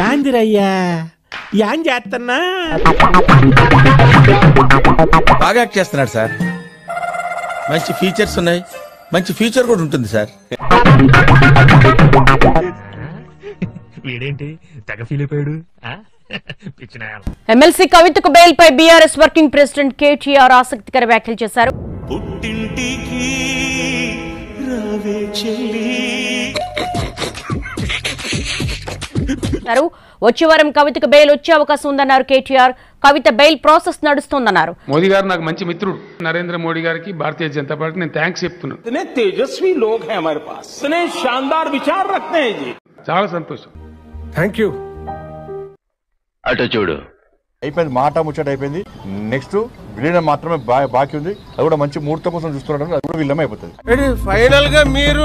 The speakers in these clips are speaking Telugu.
యాందిరయ్యా యాన్ చేస్తున్నా బాగా యాక్ట్ చేస్తున్నాడు సార్. మంచి ఫీచర్స్ ఉన్నాయి, మంచి ఫ్యూచర్ కూడా ఉంటుంది సార్. వీడేంటి తెగ ఫీల్ అయిపోయాడు. ఎమ్మెల్సీ కవితకు బెయిల్ పై బీఆర్ఎస్ వర్కింగ్ ప్రెసిడెంట్ కేటీఆర్ ఆసక్తికర వ్యాఖ్యలు చేశారు. వచ్చే వారం కవితకు బెయిల్ వచ్చే అవకాశం ఉందన్నారు కేటీఆర్. కవిత బెయిల్ ప్రాసెస్ నడుస్తోందన్నారు. మోదీ గారు నాకు మంచి మిత్రుడు. నరేంద్ర మోడీ గారికి భారతీయ జనతా పార్టీ నేను థ్యాంక్స్ చెప్తున్నాను. इतने तेजस्वी लोग हैं हमारे पास, इतने शानदार विचार रखते हैं जी. చాలా సంతోషం. Thank you. అటు చూడు అయిపోయింది, మాట ముచ్చట అయిపోయింది. నెక్స్ట్ విలీనం మాత్రమే బాకీ ఉంది. అది కూడా మంచి ముహూర్తం కోసం చూస్తున్నాడు. అది కూడా విలీనం అయిపోతుంది. ఫైనల్ గా మీరు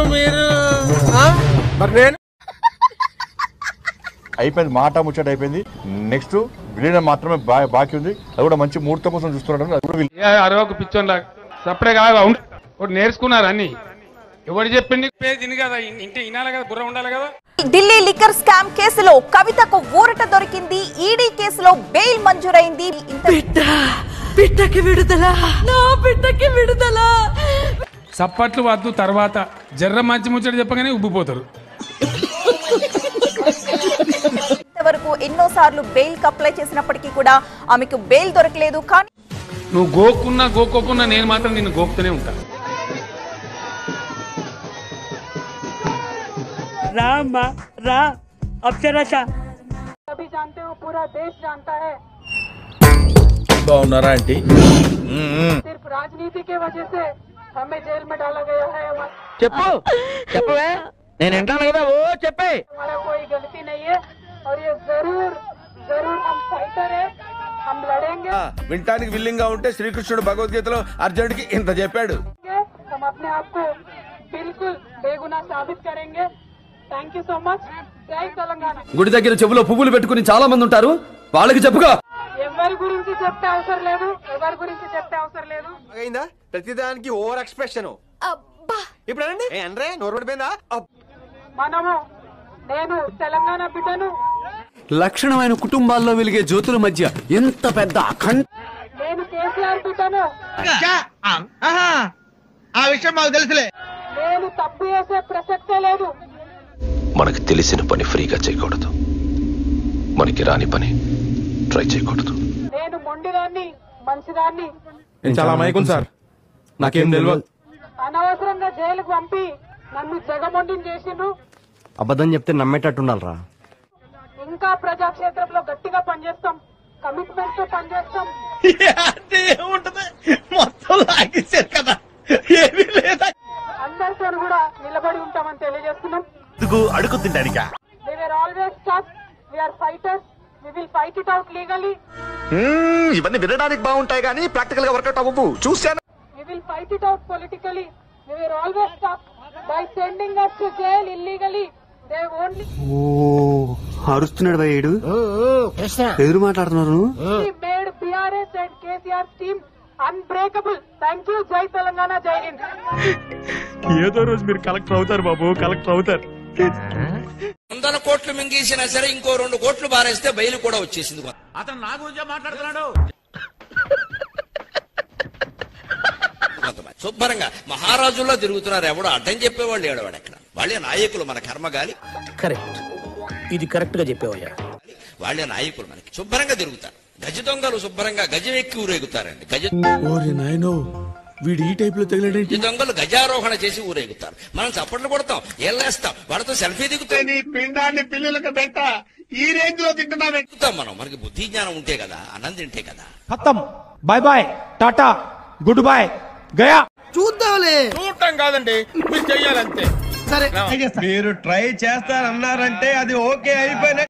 మరి నేను అయిపోయింది, మాట ముచ్చట అయిపోయింది. నెక్స్ట్ విలీనం మాత్రమే బాకీ ఉంది. అది కూడా మంచి ముహూర్తం కోసం చూస్తున్నాడు. అది కూడా అరవకు పిచ్చోన్ లాగా సపరే కాగా ఒకటి నేర్చుకున్నారు అన్ని. ఎవరు చెప్పింది కదా, ఇంటి వినాలి కదా, బుర్ర ఉండాలి కదా. ఢిల్లీ లిక్కర్ స్కామ్ కేసులో కవితకు ఊరట దొరికింది. ఈడీ కేసులో బెయిల్ మంజూరైంది. బిడ్డకి విడుదల, నా బిడ్డకి విడుదల. సప్పట్లు వద్దు, తర్వాత జర్ర మంచి ముచ్చట చెప్పగానే ఉబ్బిపోతారు. ఇంతవరకు ఎన్నోసార్లు బెయిల్ కు అప్లై చేసినప్పటికీ కూడా ఆమెకు బెయిల్ దొరకలేదు. కానీ నువ్వు గోకోకున్నా నేను మాత్రం నిన్ను గోకుతూనే ఉంటా. రా అప్సరసా బాగున్నారా ఆంటీ? చెప్పు చెప్పవే, నేను వింటాను కదా. ఓ చెప్పే. వింటానికి విల్లింగ్ గా ఉంటే శ్రీకృష్ణుడు భగవద్గీతలో అర్జునుడికి ఇంత చెప్పాడు. గుడి దగ్గర చెవులో పువ్వులు పెట్టుకుని చాలా మంది ఉంటారు, వాళ్ళకి చెప్పుగా. ఎవరి గురించి చెప్పే అవసరం లేదు, ఎవరి గురించి చెప్పే అవసరం లేదు. అయిందా ప్రతిదానికి ఓవర్ ఎక్స్ప్రెషన్. ఇప్పుడు అంటే నోరు పడిపోయిందా? నేను తెలంగాణ బిడ్డను. లక్షణమైన కుటుంబాల్లో వెలిగే జ్యోతుల మధ్య ఎంత పెద్ద అఖండ. నేను కేసీఆర్ బిడ్డను. ఆ విషయం మాకు తెలుసులే. నేను తప్పు చేసే ప్రసక్తే లేదు. మనకు తెలిసిన పని ఫ్రీగా చేయకూడదు, మనకి రాని పని ట్రై చేయకూడదు. నేను మొండిదాన్ని, మంచిదాన్ని. చాలా మైకుం సార్, నాకేం తెలియదు. అనవసరంగా జైలుకు పంపి నన్ను జగమొండిని చేసిండ్రు. అబద్ధం చెప్తే నమ్మేటట్టుండాలరా. ఇంకా ప్రజాక్షేత్రంలో గట్టిగా పనిచేస్తాం, కమిట్మెంట్ తో పనిచేస్తాం. మొత్తం లాగేశారు కదా, ఏమీ లేదా. అందరితో కూడా నిలబడి ఉంటామని తెలియజేస్తున్నాం. అడుగు తింటానికా? We were always tough. We are fighters. We will fight it out legally. ఇవన్నీ వినడానికి బాగుంటాయి కానీ ప్రాక్టికల్ గా వర్కౌట్ అవ్వవు. చూశాను. We will fight it out politically. We were always tough. By sending us to jail illegally, they only. అరుస్తున్నాడు భయ్యుడు, ఎదురు మాట్లాడుతున్నారు. We made BRS and KCR's team unbreakable. Thank you. జై తెలంగాణ, జై హింద్. ఏదో రోజు మీరు కలెక్టర్ అవుతారు బాబు, కలెక్టర్ అవుతారు. 100 కోట్లు మింగేసినా సరే ఇంకో 2 కోట్లు బారేస్తే బయలు కూడా వచ్చేసింది. అతను నా గురించే మాట్లాడుతున్నాడు. శుభ్రంగా మహారాజుల్లో తిరుగుతున్నారు. ఎవడో అడ్డం చెప్పేవాళ్ళు ఏడవాడు ఎక్కడ. వాళ్ళే నాయకులు, మన కర్మగాలి. కరెక్ట్, ఇది కరెక్ట్ గా చెప్పేవయ్యా. వాళ్ళే నాయకులు, మనకి శుభ్రంగా తిరుగుతారు. గజ దొంగలు శుభ్రంగా గజం ఎక్కి ఊరేగుతారండి. వీడు ఈ టైప్ లో తగిలేంటి? గజ దొంగలు గజారోహణ చేసి ఊరేగుతారు. మనం చప్పట్లు కొడతాం, ఎల్లేస్తాం, వాళ్ళతో సెల్ఫీ దిగుతాం. పిండాన్ని పిల్లలకు పెట్ట ఈ రేంజ్ లో తింటున్నాం మనం. మనకి బుద్ధి జ్ఞానం ఉంటే కదా, అన్నం తింటే కదా. ఖతం, bye bye, tata, goodbye, గయా. చూద్దాంలే. చూడటం కాదండి, మీరు చెయ్యాలంతే. సరే, మీరు ట్రై చేస్తారన్నారంటే అది ఓకే అయిపోయిన